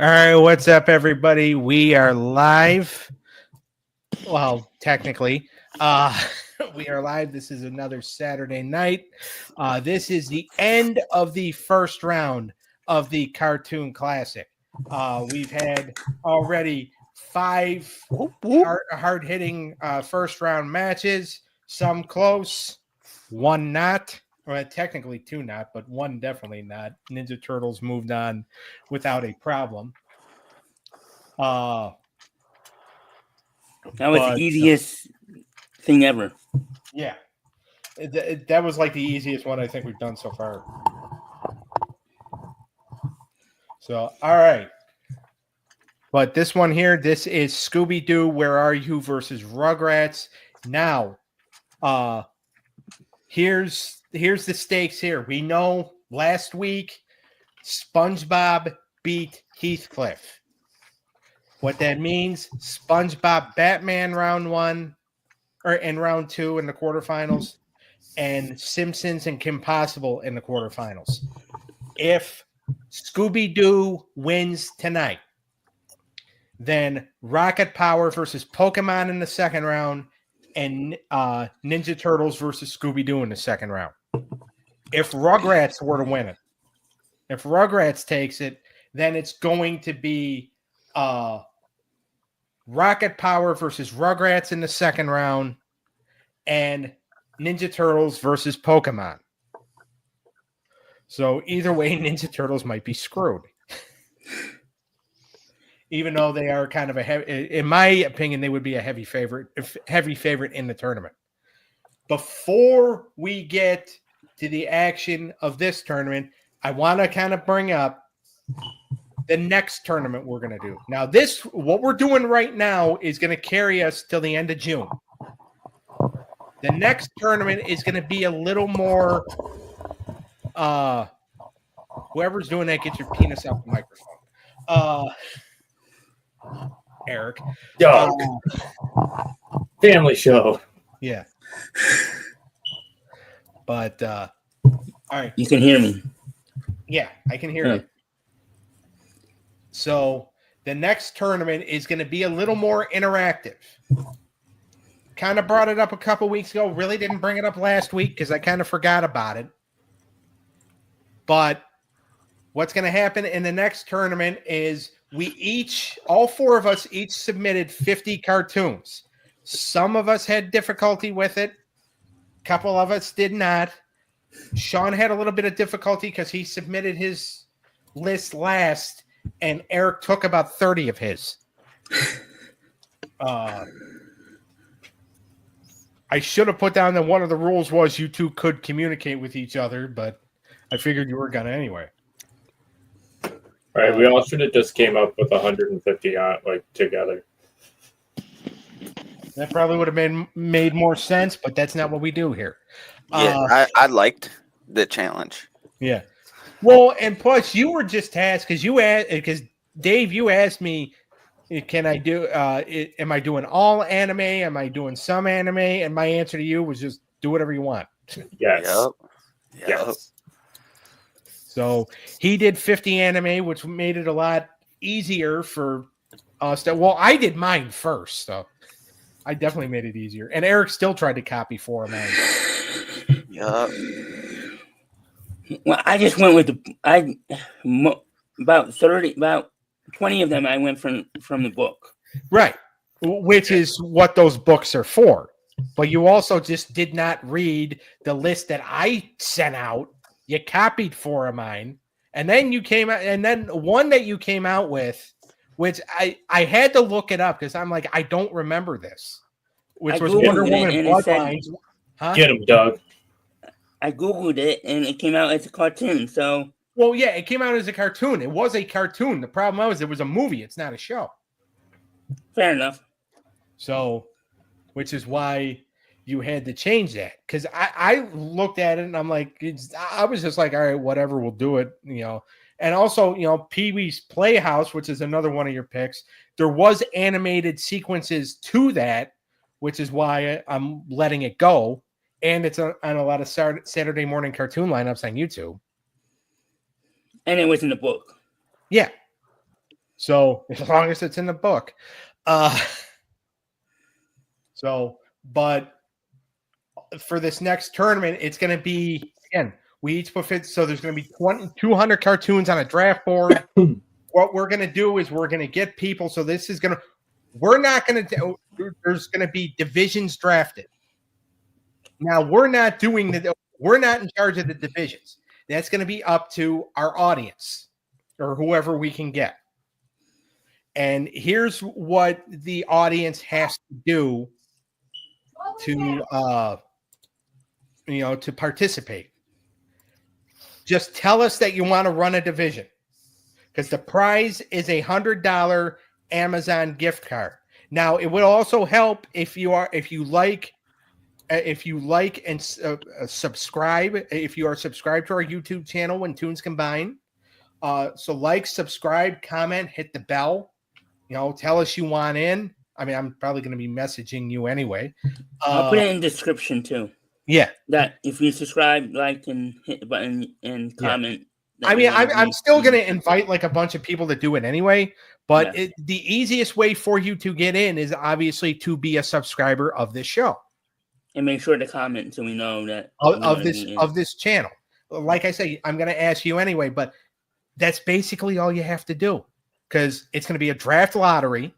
All right, what's up, everybody? We are live. Well, technically, we are live. This is another Saturday night. This is the end of the first round of the Cartoon Classic. We've had already 5 hard-hitting first round matches, some close, one not. Well, technically 2 not, but 1 definitely not. Ninja Turtles moved on without a problem. That was the easiest thing ever. Yeah. That was like the easiest one I think we've done so far. So, all right. But this one here, this is Scooby-Doo Where Are You versus Rugrats. Now, here's the stakes here. We know last week SpongeBob beat Heathcliff. What that means, SpongeBob Batman round 1 and round 2 in the quarterfinals, and Simpsons and Kim Possible in the quarterfinals. If Scooby-Doo wins tonight, then Rocket Power versus Pokemon in the second round, and Ninja Turtles versus Scooby-Doo in the second round. If Rugrats were to win it, if Rugrats takes it, then it's going to be Rocket Power versus Rugrats in the second round, and Ninja Turtles versus Pokemon. So either way, Ninja Turtles might be screwed. Even though they are kind of a heavy, in my opinion, they would be a heavy favorite in the tournament. Before we get to the action of this tournament, I want to kind of bring up the next tournament we're going to do. Now, what we're doing right now is going to carry us till the end of June. The next tournament is going to be a little more, whoever's doing that, get your penis off the microphone. Eric. Dog. Family show. Yeah. But, all right. You can hear me. Yeah, I can hear you. So the next tournament is going to be a little more interactive. Kind of brought it up a couple weeks ago. Really didn't bring it up last week because I kind of forgot about it. But what's going to happen in the next tournament is all 4 of us each submitted 50 cartoons. Some of us had difficulty with it. A couple of us did not. Shawn had a little bit of difficulty because he submitted his list last, and Eric took about 30 of his. I should have put down that one of the rules was you two could communicate with each other, but I figured you were going to anyway. All right, we all should have just came up with 150 together. That probably would have made more sense, but that's not what we do here. Yeah, I liked the challenge. Yeah. Well, and plus you were just tasked because Dave, you asked me, can I do? Am I doing all anime? Am I doing some anime? And my answer to you was just do whatever you want. Yes. Yep. Yes. So he did 50 anime, which made it a lot easier for us. Well, I did mine first, so I definitely made it easier. And Eric still tried to copy 4 of mine. Yep. Well, I just went with about 20 of them I went from the book. Right. Which is what those books are for. But you also just did not read the list that I sent out. You copied 4 of mine. And then you came out, and then one that you came out with, which I had to look it up because I'm like, I don't remember this. Which was Wonder Woman Bloodlines. Huh? Get him, Doug. I Googled it, and it came out as a cartoon, so... Well, yeah, it came out as a cartoon. It was a cartoon. The problem was it was a movie. It's not a show. Fair enough. So, which is why you had to change that. Because I looked at it, and I'm like, I was just like, all right, whatever, we'll do it, And also, Pee-wee's Playhouse, which is another one of your picks, there was animated sequences to that, which is why I'm letting it go. And it's on a lot of Saturday morning cartoon lineups on YouTube. And it was in the book. Yeah. So as long as it's in the book. But for this next tournament, it's going to be, again, we each put fit. So there's going to be 200 cartoons on a draft board. What we're going to do is we're going to get people. So this is going to, we're not going to, there's going to be divisions drafted. Now we're not in charge of the divisions. That's going to be up to our audience or whoever we can get. And here's what the audience has to do to to participate. Just tell us that you want to run a division, because the prize is $100 Amazon gift card. Now, it would also help if you like and subscribe, if you are subscribed to our YouTube channel when Toons Combine. So like, subscribe, comment, hit the bell. Tell us you want in. I mean, I'm probably going to be messaging you anyway. I'll put it in the description too. Yeah. That if you subscribe, like, and hit the button and comment. Yeah. I mean, I'm still going to invite like a bunch of people to do it anyway. But the easiest way for you to get in is obviously to be a subscriber of this show. And make sure to comment so we know that of this channel. Like I say, I'm going to ask you anyway, but that's basically all you have to do, because it's going to be a draft lottery.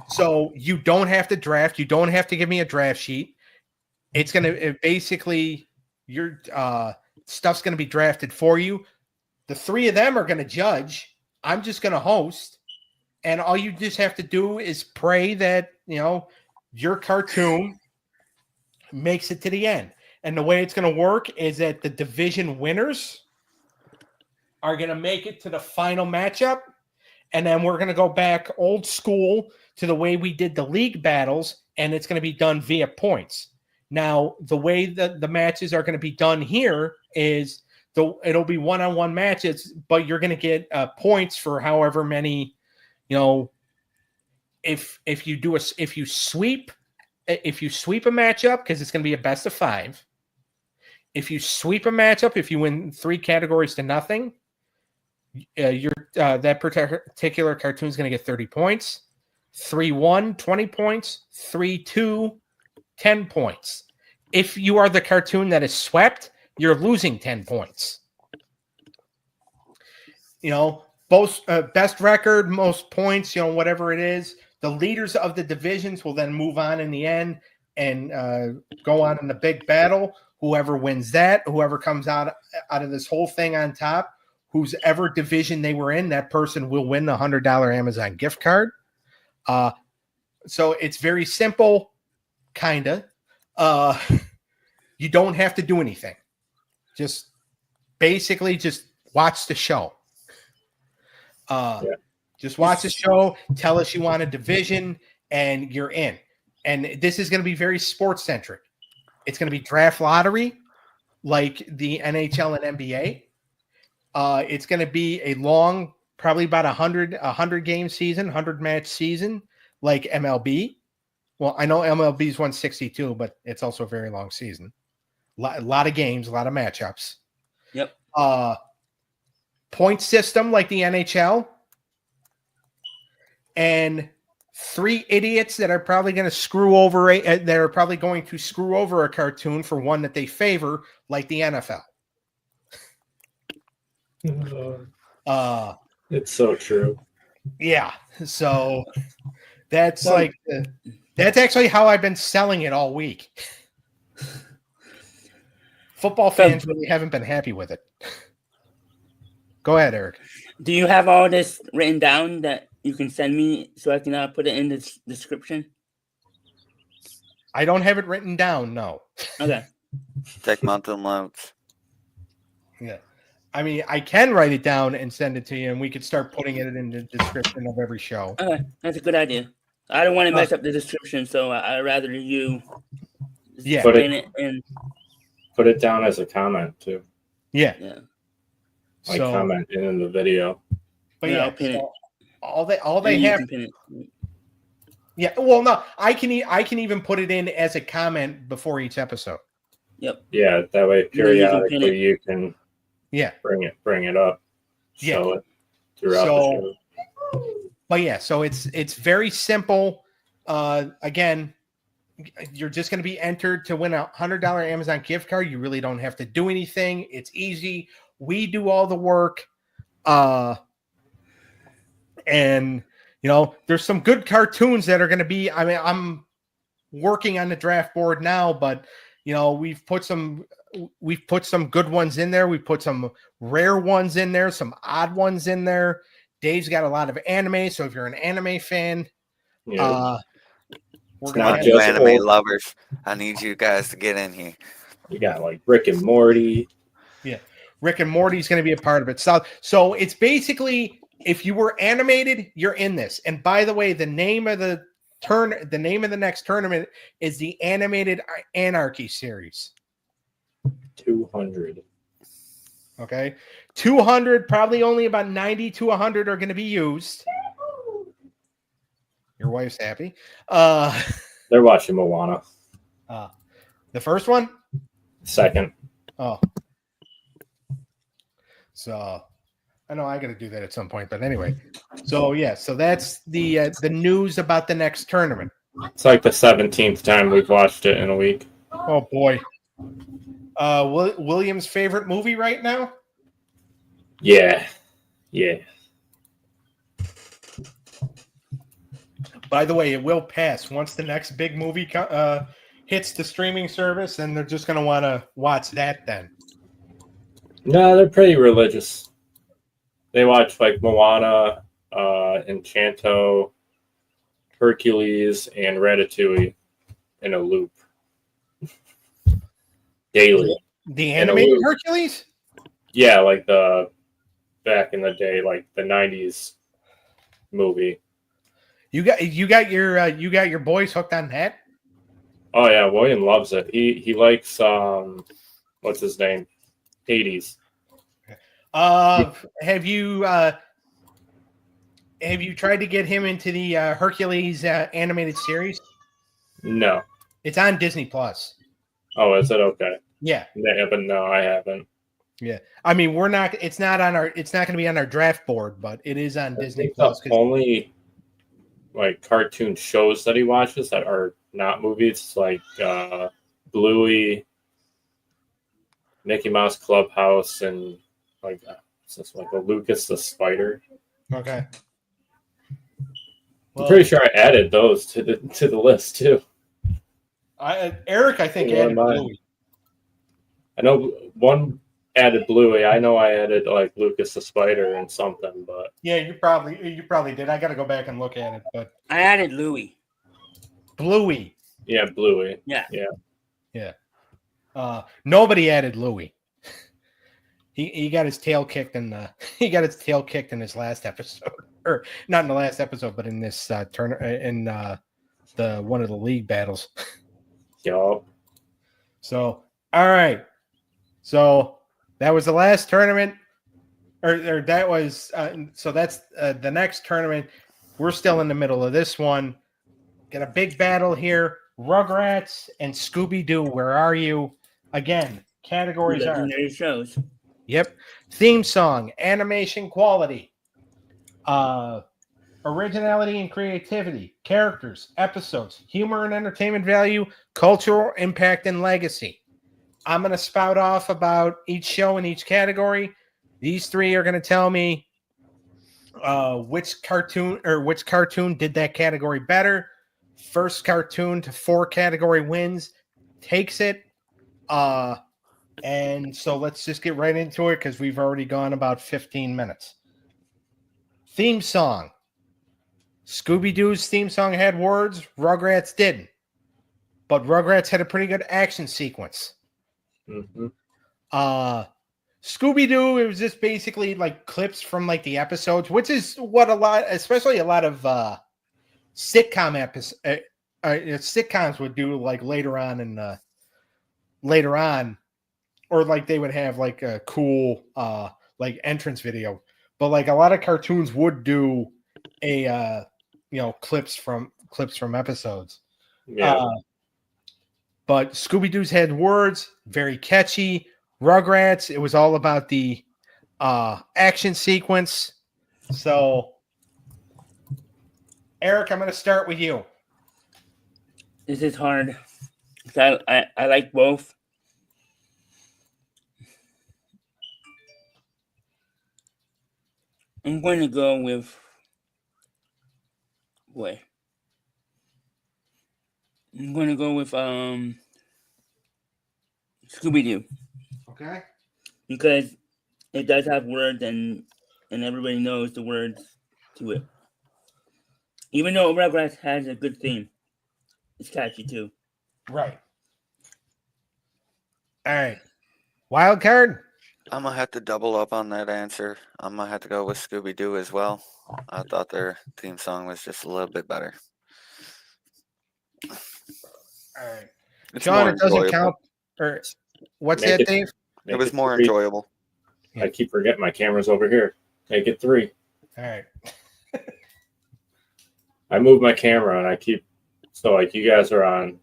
So you don't have to draft. You don't have to give me a draft sheet. It's going to basically, your stuff's going to be drafted for you. The three of them are going to judge. I'm just going to host. And all you just have to do is pray that, your cartoon makes it to the end. And the way it's going to work is that the division winners are going to make it to the final matchup. And then we're going to go back old school to the way we did the league battles, and it's going to be done via points. Now, the way that the matches are going to be done here is it'll be one-on-one matches, but you're going to get points for however many, if you sweep a matchup, because it's going to be a best of 5. If you sweep a matchup, if you win 3 categories to nothing, that particular cartoon is going to get 30 points. 3-1, 20 points. 3-2, 10 points. If you are the cartoon that is swept, you're losing 10 points. Both best record, most points, whatever it is. The leaders of the divisions will then move on in the end and go on in the big battle. Whoever wins that, whoever comes out of this whole thing on top, whose ever division they were in, that person will win the $100 Amazon gift card. So it's very simple, kind of. You don't have to do anything. Just watch the show. Just watch the show. Tell us you want a division, and you're in. And this is going to be very sports centric. It's going to be draft lottery, like the NHL and NBA. It's going to be a long, probably about 100 game season, 100 match season, like MLB. Well, I know MLB's 162, but it's also a very long season. A lot of games, a lot of matchups. Yep. Point system like the NHL. And 3 idiots that are probably going to screw over a cartoon for one that they favor, like the NFL. It's so true. Yeah. So that's that's actually how I've been selling it all week. Football fans really haven't been happy with it. Go ahead, Eric. Do you have all this written down that you can send me so I can put it in the description? I don't have it written down, no. Okay. Take mental notes. Yeah. I mean, I can write it down and send it to you, and we could start putting it in the description of every show. Okay, that's a good idea. I don't want to mess up the description, so I'd rather you put it down as a comment too. Yeah. Like comment in the video. But I'll pin it. All they have. Yeah. Well, no, I can even put it in as a comment before each episode. Yep. Yeah. That way, periodically, you can. Yeah. Bring it up. Yeah. throughout the show. But yeah, so it's very simple. Again, you're just going to be entered to win a $100 Amazon gift card. You really don't have to do anything. It's easy. We do all the work. And there's some good cartoons that are going to be. I mean, I'm working on the draft board now, but we've put some good ones in there. We put some rare ones in there, some odd ones in there. Dave's got a lot of anime, so if you're an anime fan, Yeah. We're not not just anime old. lovers. I need you guys to get in here. You got like Rick and Morty. Yeah, Rick and Morty's going to be a part of it. So it's basically, if you were animated, you're in this. And by the way, the name of the next tournament is the Animated Anarchy series. 200. Okay, 200. Probably only about 90 to 100 are going to be used. Your wife's happy. They're watching Moana. The first one? Second. Oh. So I know I got to do that at some point, but anyway. So yeah, so that's the news about the next tournament. It's like the 17th time we've watched it in a week. Oh boy. William's favorite movie right now? Yeah. By the way, it will pass once the next big movie hits the streaming service, and they're just going to want to watch that then. No, they're pretty religious. They watch like Moana, Enchanto, Hercules, and Ratatouille in a loop. Daily. The animated Hercules? Yeah, like the back in the day, like the 90s movie. You got your boys hooked on that? Oh yeah, William loves it. He likes what's his name? 80s. Have you tried to get him into the Hercules animated series? No. It's on Disney Plus. Oh, is it okay? Yeah. Yeah, but no, I haven't. Yeah. I mean, it's not going to be on our draft board, but it is on Disney Plus. The only like cartoon shows that he watches that are not movies, like Bluey, Mickey Mouse Clubhouse, and like a Lucas the Spider. Okay. I'm pretty sure I added those to the list too. Eric, I think, added Bluey. I know one added Bluey. I know I added like Lucas the Spider and something, but yeah, you probably did. I got to go back and look at it, but I added Louie. Bluey. Yeah, Bluey. Yeah. Nobody added Louie. He got his tail kicked in his last episode, or not in the last episode, but in this in the one of the league battles. Yup. So all right, so that was the last tournament, or that was so that's the next tournament. We're still in the middle of this one. Got a big battle here. Rugrats and Scooby-Doo, Where Are You? Again, categories are legendary shows. Yep. Theme song, animation quality, originality and creativity, characters, episodes, humor and entertainment value, cultural impact and legacy. I'm going to spout off about each show in each category. These three are going to tell me which cartoon did that category better. First cartoon to 4 category wins takes it. And so let's just get right into it because we've already gone about 15 minutes. Theme song. Scooby-Doo's theme song had words. Rugrats didn't. But Rugrats had a pretty good action sequence. Mm-hmm. Scooby-Doo, it was just basically like clips from like the episodes, which is what especially a lot of sitcoms would do like later on, or like they would have like a cool like entrance video. But like a lot of cartoons would do a clips from episodes. Yeah. But Scooby-Doo's had words, very catchy. Rugrats, it was all about the action sequence. So, Eric, I'm going to start with you. This is hard. I like both. I'm going to go with I'm going to go with Scooby-Doo Okay. because it does have words and everybody knows the words to it. Even though Rugrats has a good theme, it's catchy too. Right. All right. Wild card. I'm gonna have to double up on that answer. I'm gonna have to go with Scooby-Doo as well. I thought their theme song was just a little bit better. All right. It's Shawn, more it doesn't enjoyable. count. Or what's Make that, it- Dave? It was more 3. enjoyable. I keep forgetting my camera's over here. Make it 3. All right. I move my camera and I keep so like you guys are on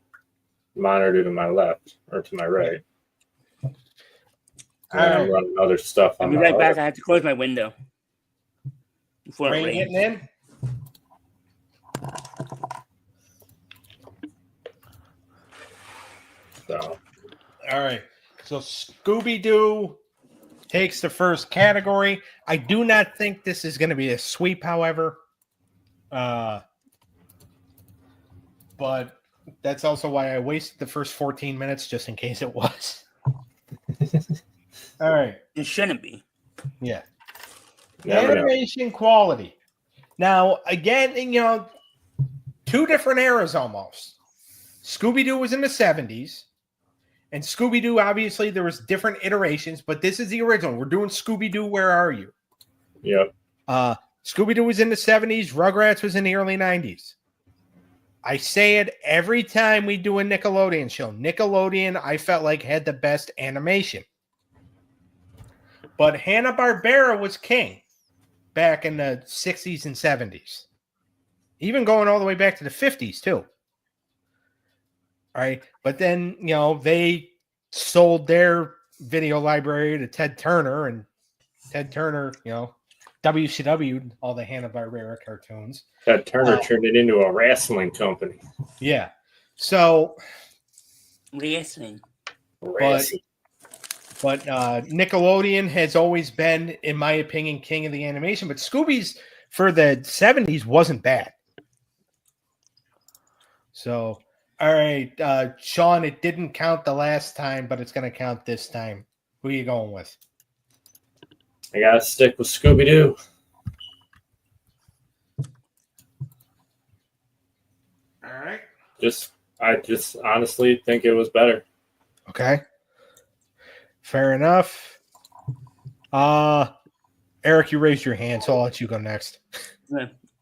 monitor to my left or to my right. And then I'm running other stuff I'll on be the right back. other. I have to close my window before it Rain rains. getting in. So All right. So Scooby-Doo takes the first category. I do not think this is going to be a sweep, however. But that's also why I wasted the first 14 minutes just in case it was. All right. It shouldn't be. Yeah. never know. Animation quality. Now, again, you know, two different eras almost. Scooby-Doo was in the 70s. And Scooby-Doo, obviously, there was different iterations, but this is the original. We're doing Scooby-Doo, Where Are You? Yep. Scooby-Doo was in the 70s. Rugrats was in the early 90s. I say it every time we do a Nickelodeon show. Nickelodeon, I felt like, had the best animation. But Hanna-Barbera was king back in the 60s and 70s. Even going all the way back to the 50s, too. All right. But then, you know, they sold their video library to Ted Turner, and Ted Turner, you know, WCW'd all the Hanna-Barbera cartoons. That Turner turned it into a wrestling company. Yeah. So, Wrestling. Wrestling. but Nickelodeon has always been, in my opinion, king of the animation. But Scooby's for the 70s wasn't bad. So, all right, Shawn, it didn't count the last time, but it's going to count this time. Who are you going with? I gotta stick with Scooby-Doo. All right. I just honestly think it was better. Okay. Fair enough. Eric, you raised your hand, so I'll let you go next.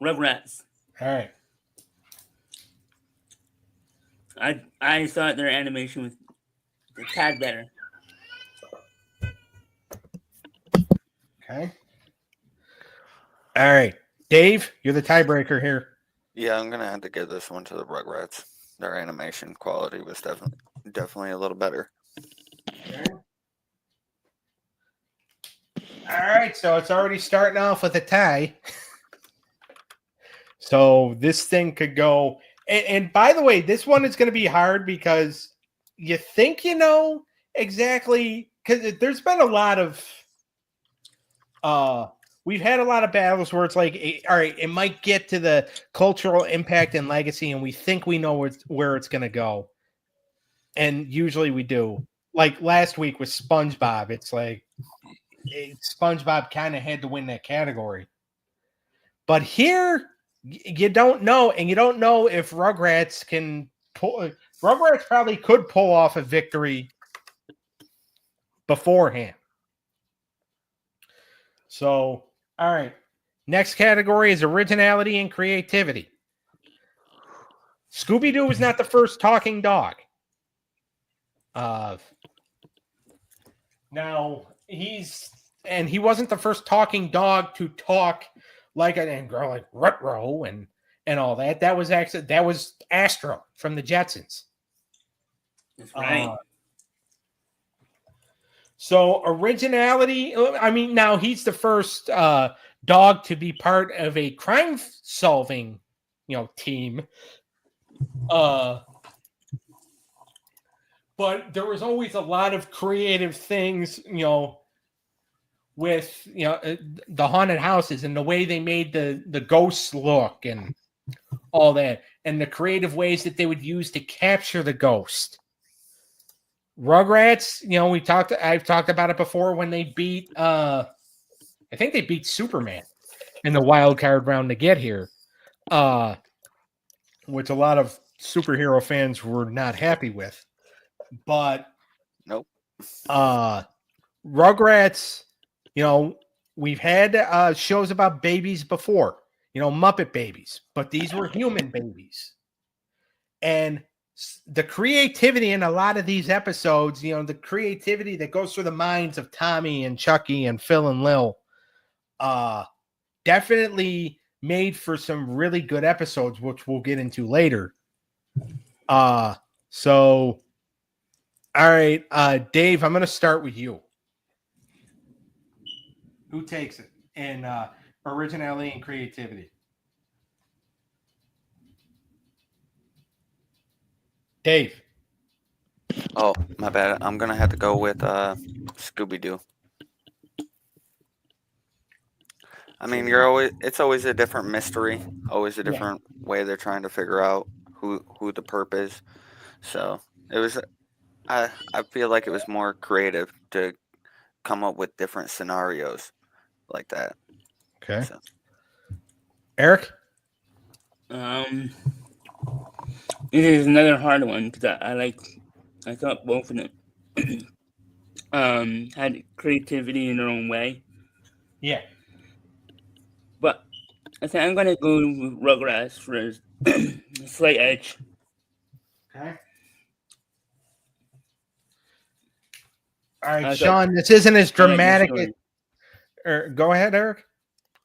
Rugrats. All right. I thought their animation was a tad better. Okay. All right. Dave, you're the tiebreaker here. Yeah, I'm gonna have to give this one to the Rugrats. Their animation quality was definitely a little better. Okay. All right, so it's already starting off with a tie. So this thing could go. And by the way, this one is going to be hard because you think you know exactly, because there's been a lot of we've had a lot of battles where it's like, all right, it might get to the cultural impact and legacy, and we think we know where it's going to go. And usually we do. Like last week with SpongeBob, it's like SpongeBob kind of had to win that category. But here, you don't know, and you don't know if Rugrats can pull. Rugrats probably could pull off a victory beforehand. So, all right. Next category is originality and creativity. Scooby-Doo was not the first talking dog. Now, he wasn't the first talking dog to talk like an and grow like Rutrow and all that. That was Astro from the Jetsons. That's right. So originality, I mean, now he's the first dog to be part of a crime solving, team. But there was always a lot of creative things, with the haunted houses and the way they made the ghosts look and all that, and the creative ways that they would use to capture the ghost. Rugrats, I've talked about it before when they beat I think they beat Superman in the wild card round to get here. Which a lot of superhero fans were not happy with. But Nope. Rugrats, we've had shows about babies before, Muppet babies, but these were human babies. And the creativity in a lot of these episodes, the creativity that goes through the minds of Tommy and Chucky and Phil and Lil, definitely made for some really good episodes, which we'll get into later. So, all right, Dave, I'm going to start with you. Who takes it in originality and creativity? Dave. Oh, my bad. I'm gonna have to go with Scooby-Doo. I mean, it's always a different mystery, always a different way they're trying to figure out who the perp is. So it was, I feel like it was more creative to come up with different scenarios like that. Okay. So. Eric? This is another hard one because I thought both of them had creativity in their own way. Yeah. But I think I'm going to go with Rugrats for a slight edge. Okay. All right, Shawn, this isn't as dramatic. Go ahead, Eric.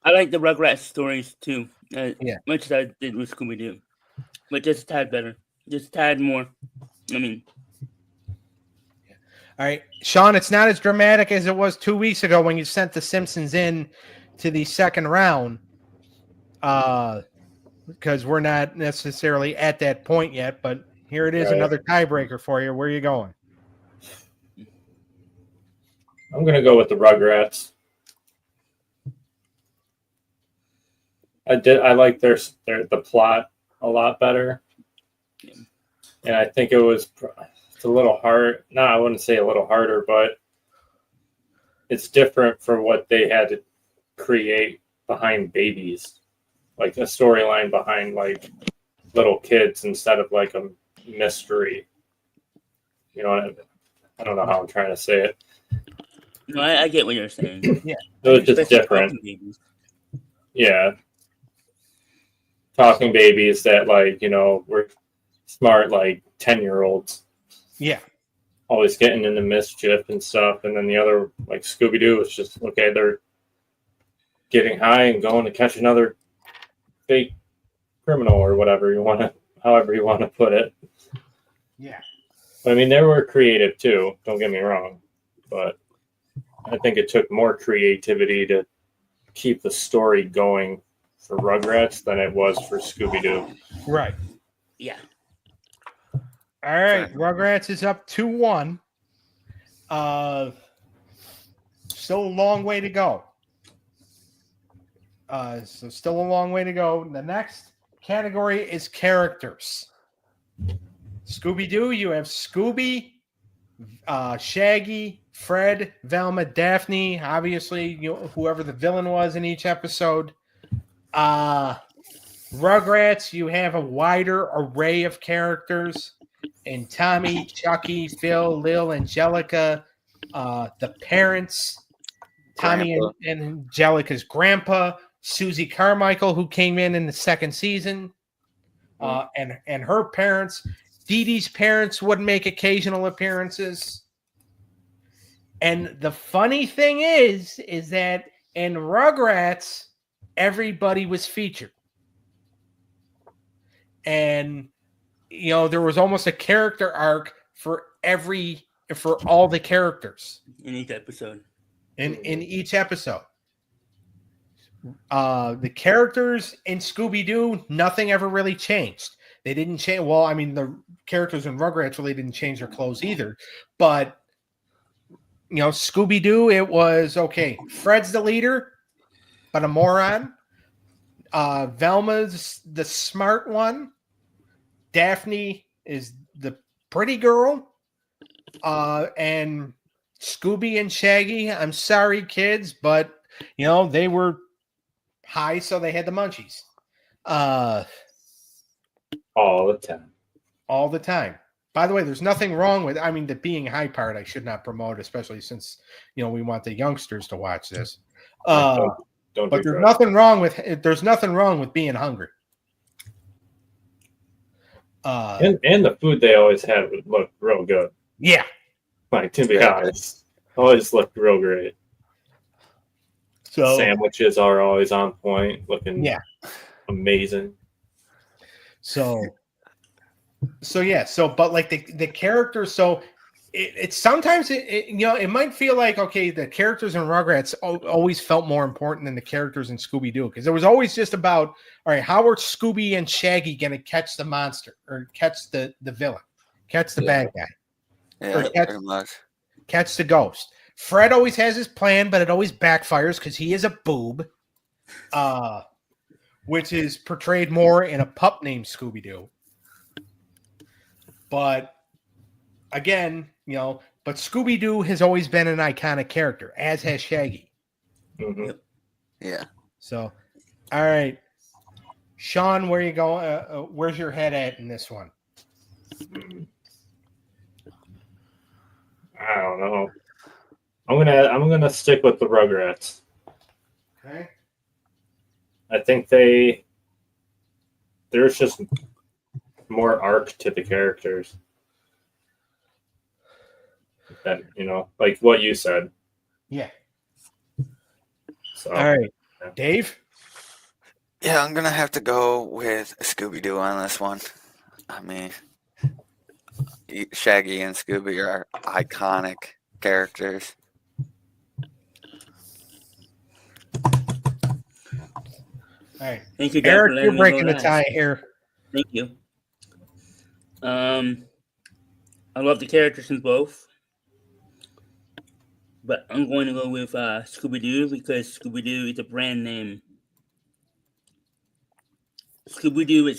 I like the Rugrats stories too, much as I did with Scooby-Doo. But just a tad better. Just a tad more. I mean. All right. Shawn, it's not as dramatic as it was 2 weeks ago when you sent the Simpsons in to the second round. Because we're not necessarily at that point yet. But here it is, another tiebreaker for you. Where are you going? I'm going to go with the Rugrats. I like the plot a lot better. Yeah. And I think it's a little hard. No, I wouldn't say a little harder, but it's different for what they had to create behind babies. Like a storyline behind like little kids instead of like a mystery. I don't know how I'm trying to say it. No, I get what you're saying. Yeah. It was just different. Yeah. Talking babies that were smart, like 10-year-olds. Yeah. Always getting into mischief and stuff. And then the other, like Scooby-Doo, was just, okay, they're getting high and going to catch another fake criminal or however you want to put it. Yeah. I mean, they were creative too, don't get me wrong. But I think it took more creativity to keep the story going for Rugrats than it was for Scooby-Doo. Right. Yeah. All right. Rugrats is up 2-1. Still a long way to go. So still a long way to go. The next category is characters. Scooby-Doo, you have Scooby, Shaggy, Fred, Velma, Daphne, obviously, whoever the villain was in each episode. Rugrats, you have a wider array of characters. And Tommy, Chucky, Phil, Lil, Angelica, the parents, Tommy and Angelica's grandpa, Susie Carmichael, who came in the second season, and her parents. Dee Dee's parents would make occasional appearances. And the funny thing is that in Rugrats, everybody was featured. And, there was almost a character arc for all the characters. In each episode. In each episode. The characters in Scooby-Doo, nothing ever really changed. They didn't change. Well, I mean, the characters in Rugrats really didn't change their clothes either. But, Scooby-Doo, it was, okay, Fred's the leader, but a moron. Velma's the smart one. Daphne is the pretty girl. And Scooby and Shaggy, I'm sorry, kids, but, they were high, so they had the munchies. All the time. All the time. By the way, there's nothing wrong with, the being high part I should not promote, especially since, we want the youngsters to watch this. Don't But do there's drugs. nothing wrong with being hungry. And the food they always had would look real good. Yeah. Like, to be honest, always looked real great. So Sandwiches are always on point, looking amazing. So but like the characters, so it's sometimes it might feel like, okay, the characters in Rugrats always felt more important than the characters in Scooby-Doo, because it was always just about, all right, how are Scooby and Shaggy going to catch the monster or catch the villain, catch the bad guy, Yeah, pretty much. catch the ghost. Fred always has his plan, but it always backfires because he is a boob, which is portrayed more in a pup named Scooby-Doo. But again, but Scooby-Doo has always been an iconic character, as has Shaggy. Mm-hmm. Yeah. So, all right, Shawn, where you going? Where's your head at in this one? I don't know. I'm gonna stick with the Rugrats. Okay. I think there's just more arc to the characters. That, like what you said. Yeah. So All right, Dave. Yeah, I'm gonna have to go with Scooby-Doo on this one. I mean, Shaggy and Scooby are iconic characters. All right, Thank you, Dad, for Eric, letting you're me breaking go the last. tie here. Thank you. I love the characters in both, but I'm going to go with Scooby-Doo because Scooby-Doo is a brand name. Scooby-Doo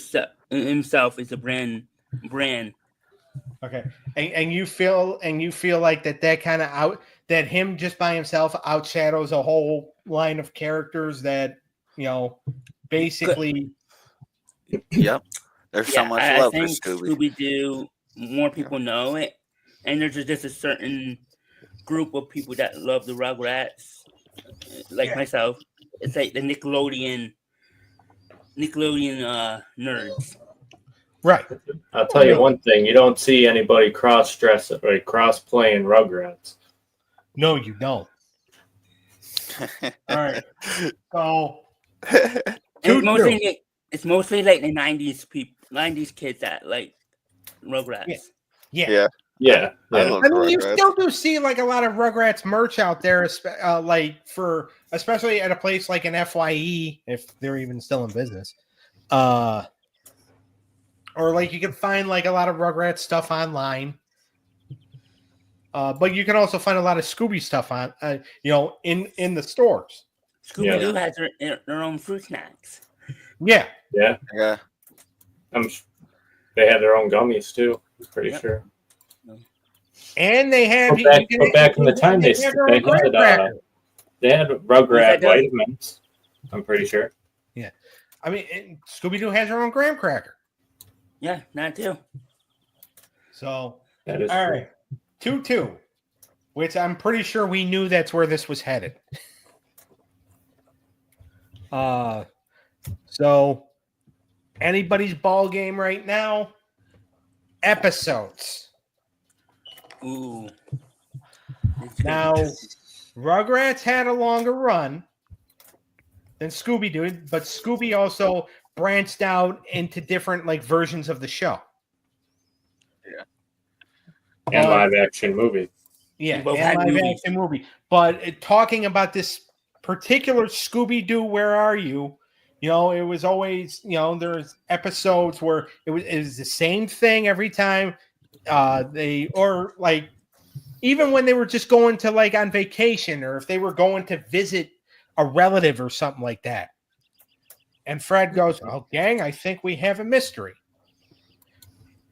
himself is a brand. Okay, and you feel like that kind of that him just by himself outshadows a whole line of characters that basically. Yep. There's so much love for I think Scooby. Scooby-Doo, more people know it, and there's just a certain group of people that love the Rugrats, like myself. It's like the Nickelodeon nerds. Right. I'll tell you one thing: you don't see anybody cross-dress or cross-playing Rugrats. No, you don't. All right. So it's mostly like the 90s kids that like Rugrats. Yeah. Yeah. I love You Rugrats. still do see like a lot of Rugrats merch out there, especially at a place like an FYE, if they're even still in business. Or like you can find like a lot of Rugrats stuff online. But you can also find a lot of Scooby stuff on, in the stores. Scooby-Doo has their own fruit snacks. Yeah. Yeah. Yeah. They had their own gummies too. I'm pretty sure. And they had But back in the time, they had Rugrat vitamins. I'm pretty sure. Yeah, I mean, Scooby-Doo has her own graham cracker. Yeah, that too. So That is all true. right, 2-2, which I'm pretty sure we knew that's where this was headed. So anybody's ball game right now. Episodes. Ooh. Now, Rugrats had a longer run than Scooby did, but Scooby also branched out into different like versions of the show. And live action movie. Yeah, Both and had live movies. action movie. But talking about this particular Scooby-Doo Where Are You? You know, it was always, you know, there's episodes where it was the same thing every time. Even when they were just going to like on vacation, or if they were going to visit a relative or something like that. And Fred goes, "Oh, gang, I think we have a mystery."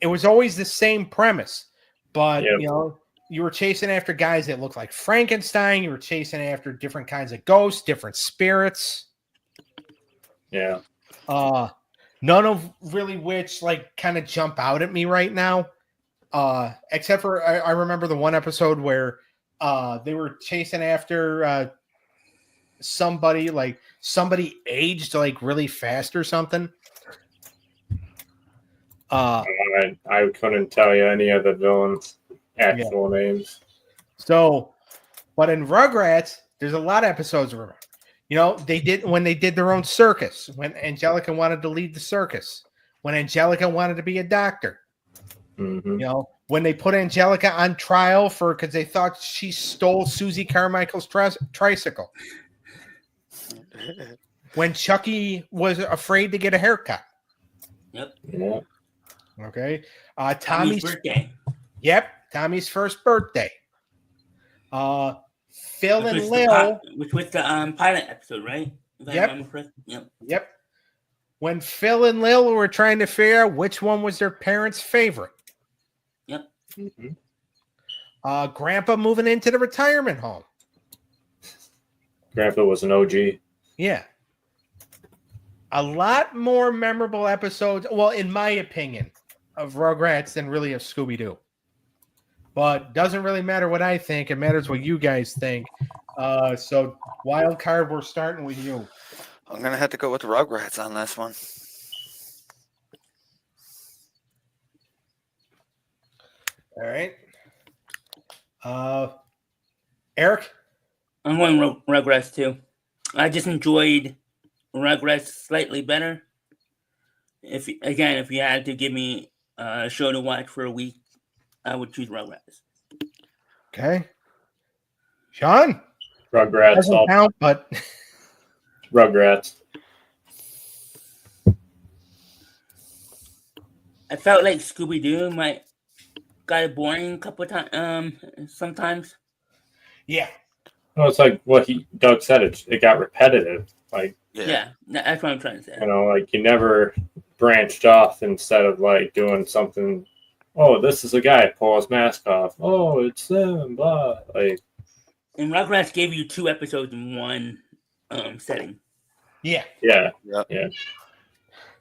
It was always the same premise, but you know, you were chasing after guys that looked like Frankenstein. You were chasing after different kinds of ghosts, different spirits. Yeah. None of really which like kind of jump out at me right now. Except for I remember the one episode where they were chasing after somebody aged like really fast or something. I couldn't tell you any of the villains' actual names. So, but in Rugrats, there's a lot of episodes where, you know, they did their own circus, when Angelica wanted to lead the circus, when Angelica wanted to be a doctor. Mm-hmm. You know, when they put Angelica on trial because they thought she stole Susie Carmichael's tricycle. When Chucky was afraid to get a haircut. Yep. Yeah. Okay. Tommy's birthday. Yep. Tommy's first birthday. Phil and Lil. Which was the pilot episode, right? Yep. When Phil and Lil were trying to figure out which one was their parents' favorite. Yep. Mm-hmm. Grandpa moving into the retirement home. Grandpa was an OG. Yeah. A lot more memorable episodes, well, in my opinion, of Rugrats than really of Scooby-Doo. But doesn't really matter what I think. It matters what you guys think. So, wild card, we're starting with you. I'm going to have to go with Rugrats on this one. All right. Eric? I'm going Rugrats too. I just enjoyed Rugrats slightly better. If you had to give me a show to watch for a week, I would choose Rugrats. Okay. Shawn? Rugrats. Doesn't count, but Rugrats. I felt like Scooby-Doo got it boring a couple of times. Sometimes. Yeah. Well, it's like what Doug said. It got repetitive. Like, yeah, that's what I'm trying to say. You know, like you never branched off instead of like doing something. Oh, this is a guy. Pull his mask off. Oh, it's them. Blah. Like. And Rugrats gave you 2 episodes in one setting. Yeah. Yeah.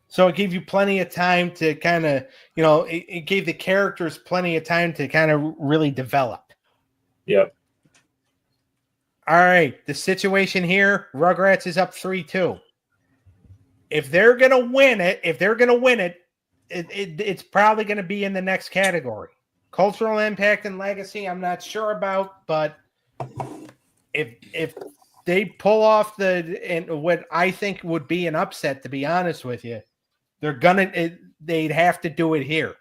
So it gave you plenty of time to kind of, you know, it gave the characters plenty of time to kind of really develop. Yep. All right. The situation here, Rugrats is up 3-2. If they're going to win it, it's probably going to be in the next category. Cultural impact and legacy, I'm not sure about, but if they pull off what I think would be an upset, to be honest with you, they'd have to do it here.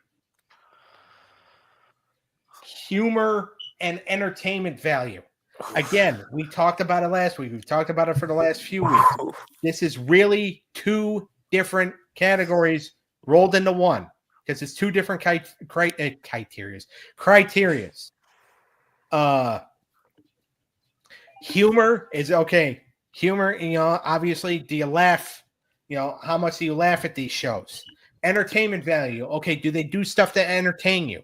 Humor and entertainment value. Again, we talked about it last week. We've talked about it for the last few weeks. This is really 2 different categories rolled into one because it's 2 different criterias. Humor is okay. Humor, you know, obviously, do you laugh? You know, how much do you laugh at these shows? Entertainment value. Okay, do they do stuff to entertain you?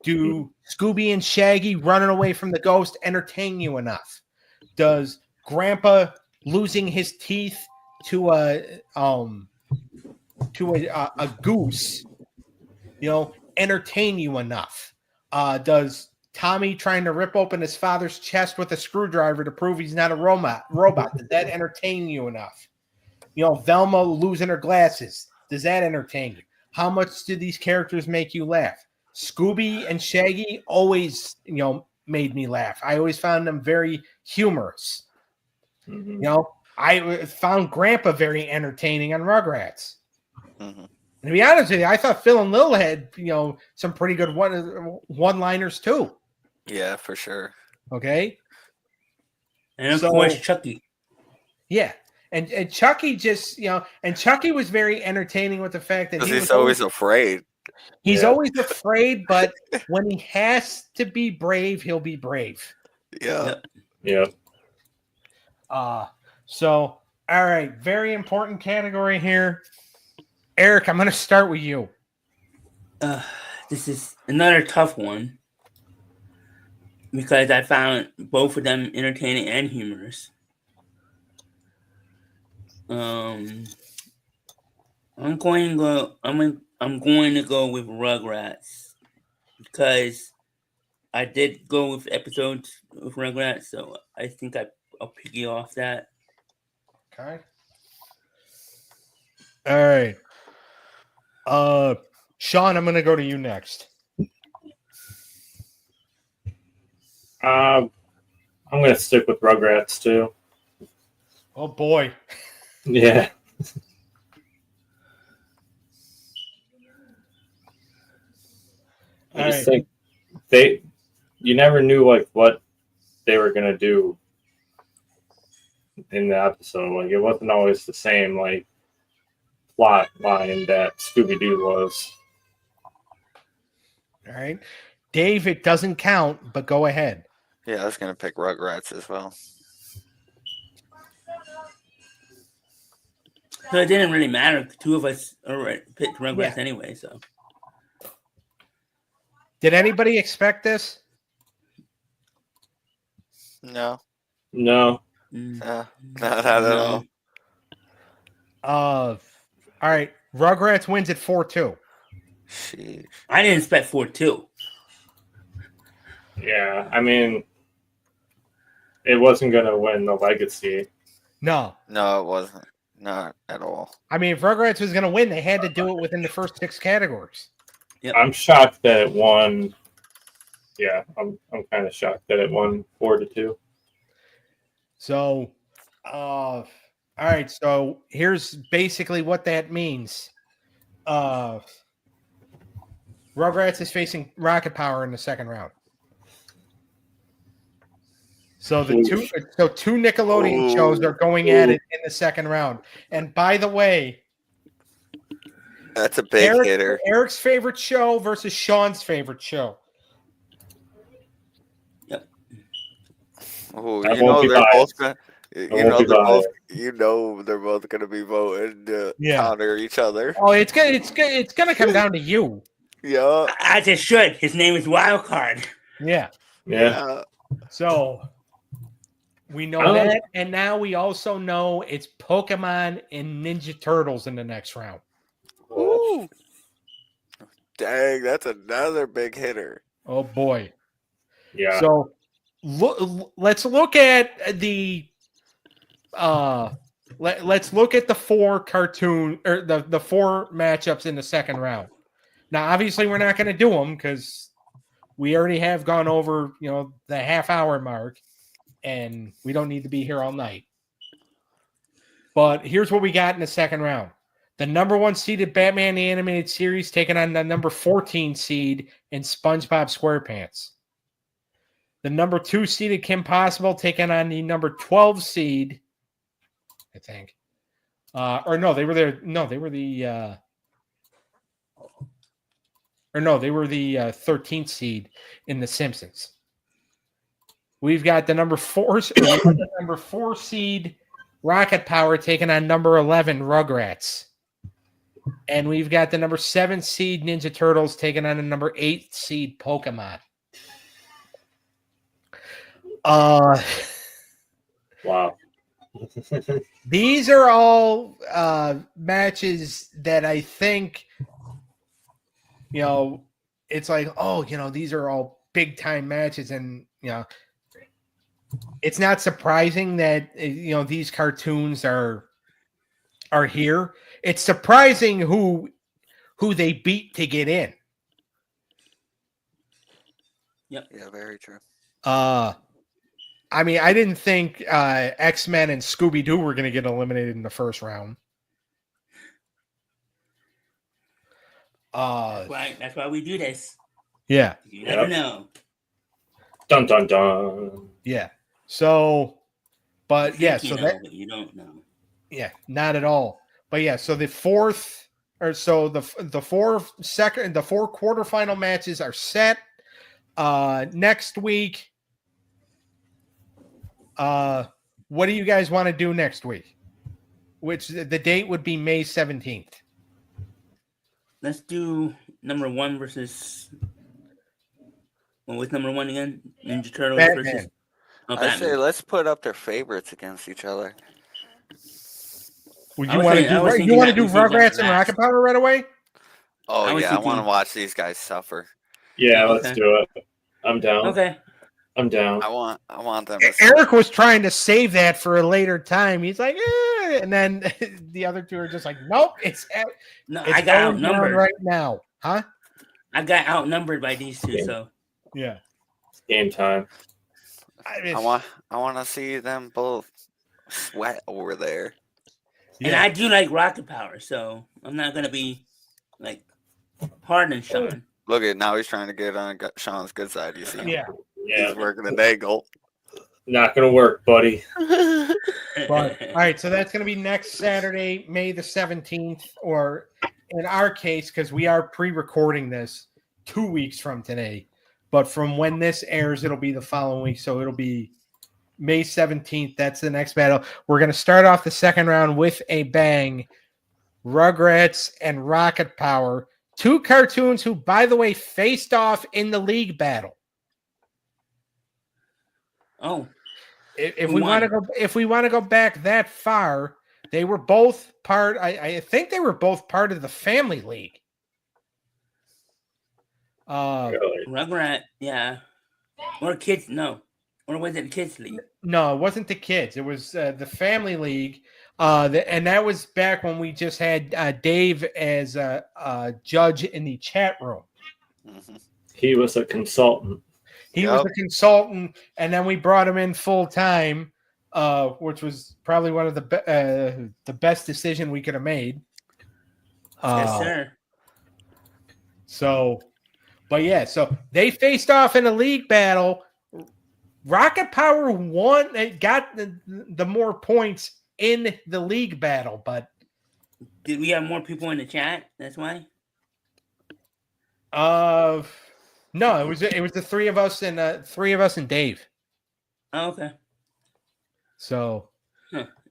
Do Scooby and Shaggy running away from the ghost entertain you enough? Does Grandpa losing his teeth to a goose, you know, entertain you enough? Does Tommy trying to rip open his father's chest with a screwdriver to prove he's not a robot, does that entertain you enough? You know, Velma losing her glasses, does that entertain you? How much do these characters make you laugh? Scooby and Shaggy always, you know, made me laugh. I always found them very humorous. Mm-hmm. You know, I found Grandpa very entertaining on Rugrats. Mm-hmm. And to be honest with you, I thought Phil and Lil had, you know, some pretty good one-liners too. Yeah, for sure. Okay. And of course, Chucky. Yeah. And Chucky just, and Chucky was very entertaining with the fact that Because he he's was always afraid. he's Yeah. always afraid, but when he has to be brave, he'll be brave. Yeah. Yep. Yeah. So all right, very important category here. Eric, I'm gonna start with you. This is another tough one because I found both of them entertaining and humorous. I'm going to go with Rugrats because I did go with episodes of Rugrats, so I think I'll piggy off that. Okay. All right. Shawn, I'm gonna go to you next. I'm gonna stick with Rugrats too. Oh boy. Yeah. I just think you never knew like what they were gonna do in the episode. Like it wasn't always the same like plot line that Scooby-Doo was. All right. Dave, it doesn't count, but go ahead. Yeah, I was going to pick Rugrats as well. So it didn't really matter. The two of us picked Rugrats Yeah. anyway, so. Did anybody expect this? No. No. Not at all. All right. Rugrats wins at 4-2. Sheesh. I didn't expect 4-2. Yeah. I mean, it wasn't gonna win the legacy. No. No, it wasn't. Not at all. I mean, if Rugrats was going to win, they had to do it within the first 6 categories. Yep. I'm shocked that it won. Yeah, I'm kind of shocked that it won 4-2. So, all right. So here's basically what that means. Rugrats is facing Rocket Power in the second round. So two Nickelodeon shows are going at it in the second round. And by the way, that's a big hitter. Eric's favorite show versus Shawn's favorite show. Yep. Oh, I you won't know be they're biased. both won't gonna. be biased. They're both gonna be voting to Yeah. counter each other. Oh, it's gonna come down to you. Yeah. As it should. His name is Wildcard. Yeah. Yeah. So we know that, and now we also know it's Pokemon and Ninja Turtles in the next round. Ooh. Dang, that's another big hitter. Oh boy. Yeah. So let's look at the let's look at the 4 cartoon or the 4 matchups in the second round. Now, obviously, we're not going to do them because we already have gone over, the half-hour mark, and we don't need to be here all night. But here's what we got in the second round. The number 1 seeded Batman the Animated Series taking on the number 14 seed in SpongeBob SquarePants. The number 2 seeded Kim Possible taking on the number 12 seed, I think. They were the 13th seed in The Simpsons. We've got the number 4 seed Rocket Power taking on number 11 Rugrats. And we've got the number 7 seed Ninja Turtles taking on the number 8 seed Pokemon. Wow. These are all matches that I think, it's like, these are all big time matches. And, it's not surprising that, these cartoons are here. It's surprising who they beat to get in. Yep. Yeah, very true. I mean, I didn't think X-Men and Scooby-Doo were going to get eliminated in the first round. That's why we do this. Yeah. You never know. Dun dun dun. Yeah. So But You yeah, think you so know, that but you don't know. yeah, not at all. But yeah, so the four quarterfinal matches are set. Next week. What do you guys want to do next week? Which the date would be May 17th. Let's do number 1 versus. What was number 1 again? Ninja Turtles Batman. versus. Oh, I say Batman. let's put up their favorites against each other. Would I you was want to thinking- I was do? You thinking want to that do we saved that Rugrats for and last. Rocket Power right away? Oh I was yeah, I want thinking- to watch these guys suffer. Yeah, Okay. let's do it. I'm down. Okay. I'm down. I want them to Eric was trying to save that for a later time. He's like, and then the other two are just like, nope, it's No, it's I got going down outnumbered. right now, huh? I got outnumbered by these two. So Yeah. Game time. I want to see them both sweat over there. and I do like Rocket Power, so I'm not gonna be like hard on Shawn. Look at now he's trying to get on Sean's good side. You see, Yeah. Yeah, he's working the angle. not gonna work, buddy. But all right, so that's going to be next Saturday, May the 17th, or in our case, because we are pre-recording this 2 weeks from today. But from when this airs, it'll be the following week. So it'll be May 17th. That's the next battle. We're going to start off the second round with a bang. Rugrats and Rocket Power. Two cartoons who, by the way, faced off in the league battle. Oh, If Who we won? want to go back that far, they were both part. I think they were both part of the Family League. Really. Rugrat, yeah, or kids? No, or was it Kids League? No, it wasn't the kids. It was the Family League. And that was back when we just had Dave as a judge in the chat room. Mhm. He was a consultant. He was a consultant, and then we brought him in full time, which was probably one of the best decision we could have made. Yes, sir. So, but yeah, so they faced off in a league battle. Rocket Power won. It got the more points in the league battle, but Did we have more people in the chat? That's why. no, it was the three of us and Dave. Oh, okay. So,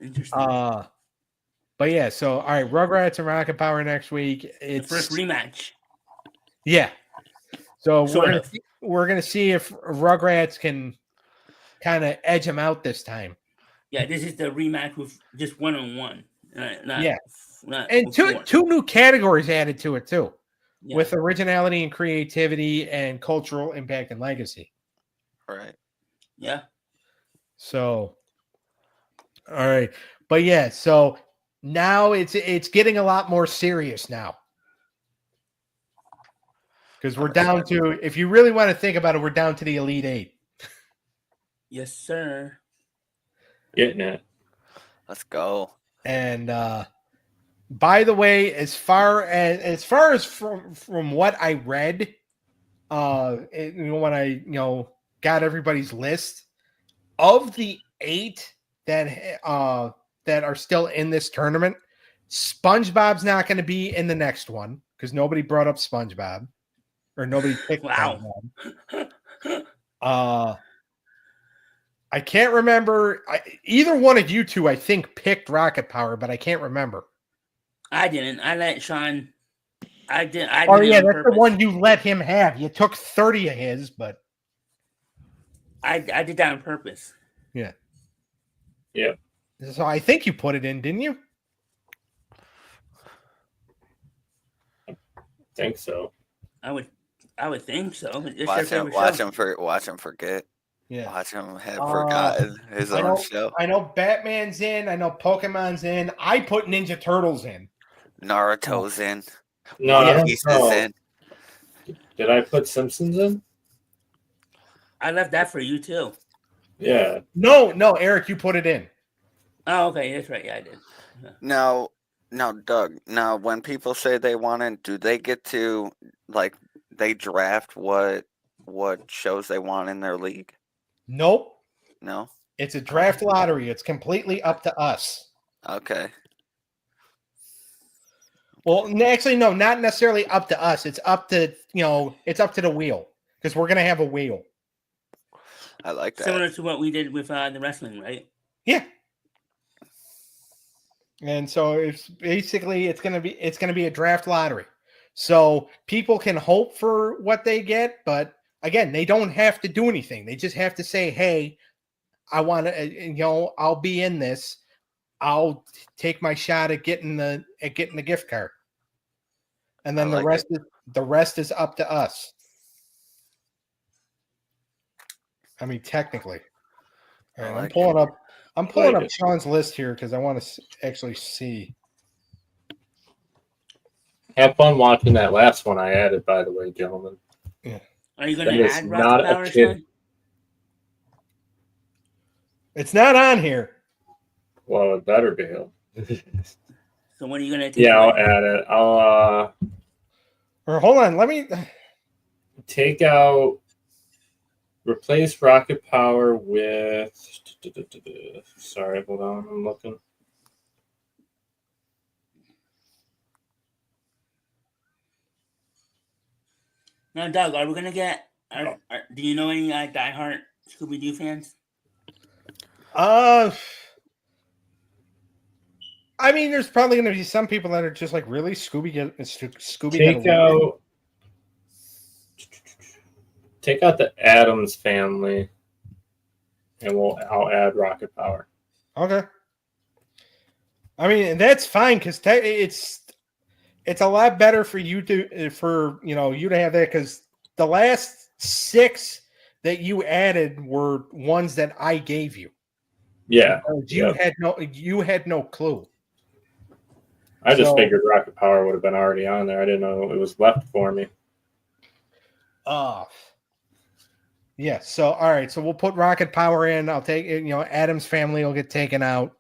Interesting. but yeah, so all right, Rugrats and Rocket Power next week. the It's first rematch. yeah. So Sort of. we're gonna see if Rugrats can kind of edge him out this time. Yeah, this is the rematch with just 1-on-1. Not, Yeah. Not And with four. two new categories added to it too, Yeah. with originality and creativity and cultural impact and legacy. Right. Yeah. So, all right, but yeah, so now it's getting a lot more serious now because we're down to, if you really want to think about it, we're down to the Elite Eight. Yes, sir. Getting it. Let's go. And by the way, as far as from what I read, when I got everybody's list of the 8 that are still in this tournament, SpongeBob's not going to be in the next one because nobody brought up SpongeBob or nobody picked Wow. SpongeBob. I can't remember. Either one of you two, I think, picked Rocket Power, but I can't remember. I didn't. I let Shawn. I did. I Oh did it yeah, on that's purpose. the one you let him have. You took 30 of his, but I did that on purpose. yeah. Yeah. So I think you put it in, didn't you? Think so. I would think so. It's Watch their him. favorite Watch him forget. Yeah. Watch him have forgotten his I own know, show. I know Batman's in. I know Pokemon's in. I put Ninja Turtles in. Naruto's in. No, One I don't Piece know. is in. Did I put Simpsons in? I left that for you too. Yeah. No, Eric, you put it in. Oh, okay, that's right. Yeah, I did. Now, Doug. Now, when people say they want in, do they get to they draft what shows they want in their league? Nope. No. It's a draft lottery. It's completely up to us. Okay. Well, actually, no, not necessarily up to us. It's up to, it's up to the wheel because we're going to have a wheel. I like that. Similar to what we did with the wrestling, right? Yeah. And so it's basically it's gonna be a draft lottery. So people can hope for what they get, but again, they don't have to do anything. They just have to say, "Hey, I want to, I'll be in this. I'll take my shot at getting the gift card." And then the rest is up to us. I mean, technically. All right, I'm pulling up Sean's list here because I want to actually see. Have fun watching that last one I added, by the way, gentlemen. Yeah. Are you going to add Rocket Power, Sean? It's not on here. Well, it better be. So what are you going to take? Yeah, I'll add it. Or hold on, let me take out. Replace Rocket Power with. Sorry, hold on. I'm looking. Now, Doug, are we going to get. Do you know any diehard Scooby-Doo fans? I mean, there's probably going to be some people that are just like, really? Scooby. Take out the Addams family, and I'll add Rocket Power. Okay. I mean, that's fine because it's a lot better for you to have that because the last 6 that you added were ones that I gave you. Yeah, you had no clue. I just figured Rocket Power would have been already on there. I didn't know it was left for me. Yeah. So all right. So we'll put Rocket Power in. I'll take it. Adam's family will get taken out.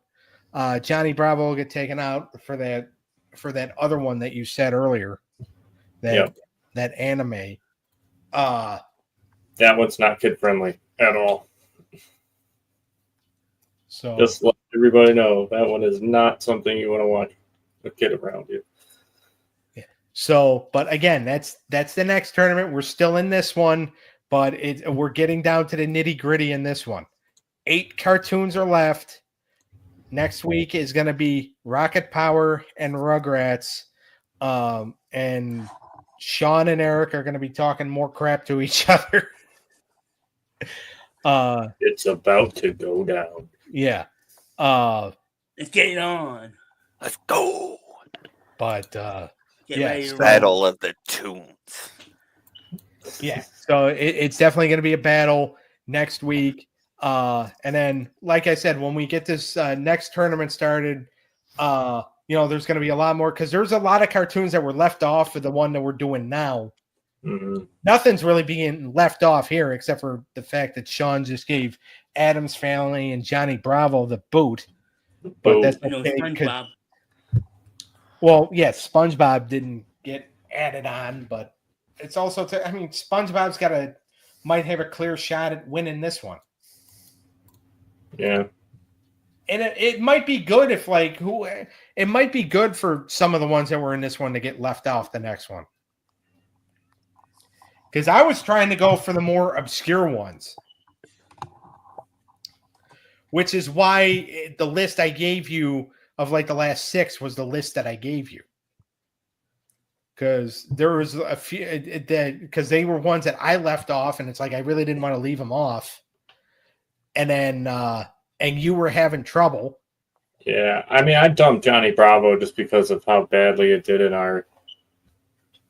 Johnny Bravo will get taken out for that other one that you said earlier. That anime. That one's not kid friendly at all. So just let everybody know that one is not something you want to watch a kid around you. Yeah. So, but again, that's the next tournament. We're still in this one, but we're getting down to the nitty gritty in this one. 8 cartoons are left. Next week is going to be Rocket Power and Rugrats, and Sean and Eric are going to be talking more crap to each other. It's about to go down. Yeah. Let's get it on. Let's go. But Battle of the Toons. Yeah. So it's definitely going to be a battle next week. And then, like I said, when we get this next tournament started, there's going to be a lot more because there's a lot of cartoons that were left off of the one that we're doing now. Mm-hmm. Nothing's really being left off here except for the fact that Sean just gave Adam's family and Johnny Bravo the boot. But that's okay. SpongeBob. Well, yes, SpongeBob didn't get added on, but it's also SpongeBob's might have a clear shot at winning this one. Yeah. And it might be good it might be good for some of the ones that were in this one to get left off the next one. Because I was trying to go for the more obscure ones. Which is why the list I gave you of the last 6 was the list that I gave you. Because there was a few, because they were ones that I left off, and it's I really didn't want to leave them off. And then, and you were having trouble. Yeah, I dumped Johnny Bravo just because of how badly it did in our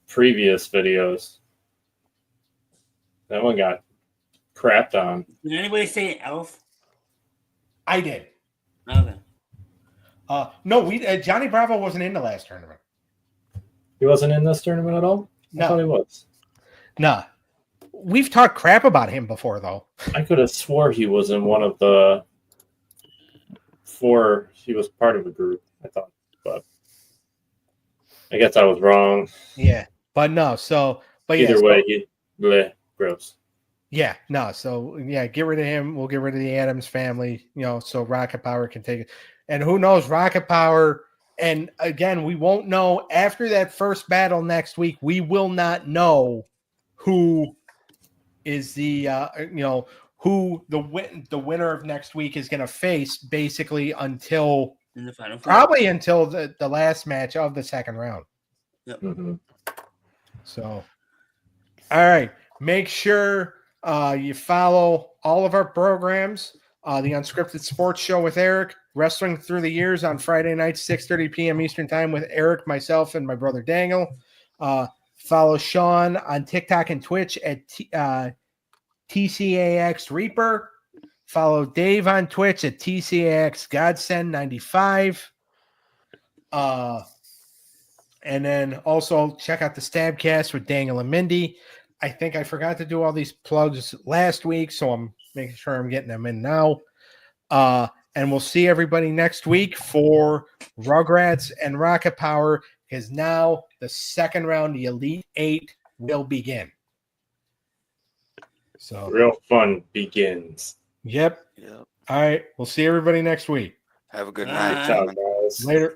previous videos. That one got crapped on. Did anybody say Elf? I did. Okay. No, Johnny Bravo wasn't in the last tournament. He wasn't in this tournament at all? No. I thought he was. Nah. We've talked crap about him before, though. I could have swore he was in one of the 4. He was part of a group, I thought. But I guess I was wrong. Yeah. But no, so... But either way, gross. Yeah, no. So yeah, get rid of him. We'll get rid of the Adams family, so Rocket Power can take it. And who knows, Rocket Power. And again, we won't know after that first battle next week. We will not know who is the who the winner of next week is going to face, basically until In the final four. probably until the last match of the second round. Yep. Mm-hmm. So, all right, make sure you follow all of our programs. The Unscripted Sports Show with Eric, Wrestling Through the Years on Friday nights, 6:30 p.m. Eastern Time with Eric, myself, and my brother Daniel. Follow Shawn on TikTok and Twitch at TCAX Reaper. Follow Dave on Twitch at TCAX Godsend 95. And then also check out the Stabcast with Daniel and Mindy. I think I forgot to do all these plugs last week, so I'm making sure I'm getting them in now. And we'll see everybody next week for Rugrats and Rocket Power, because now the second round, the Elite Eight, will begin. So Real fun begins. Yep. Yep. All right. We'll see everybody next week. Have a good Bye. night. Ciao, gentlemen. guys. Later.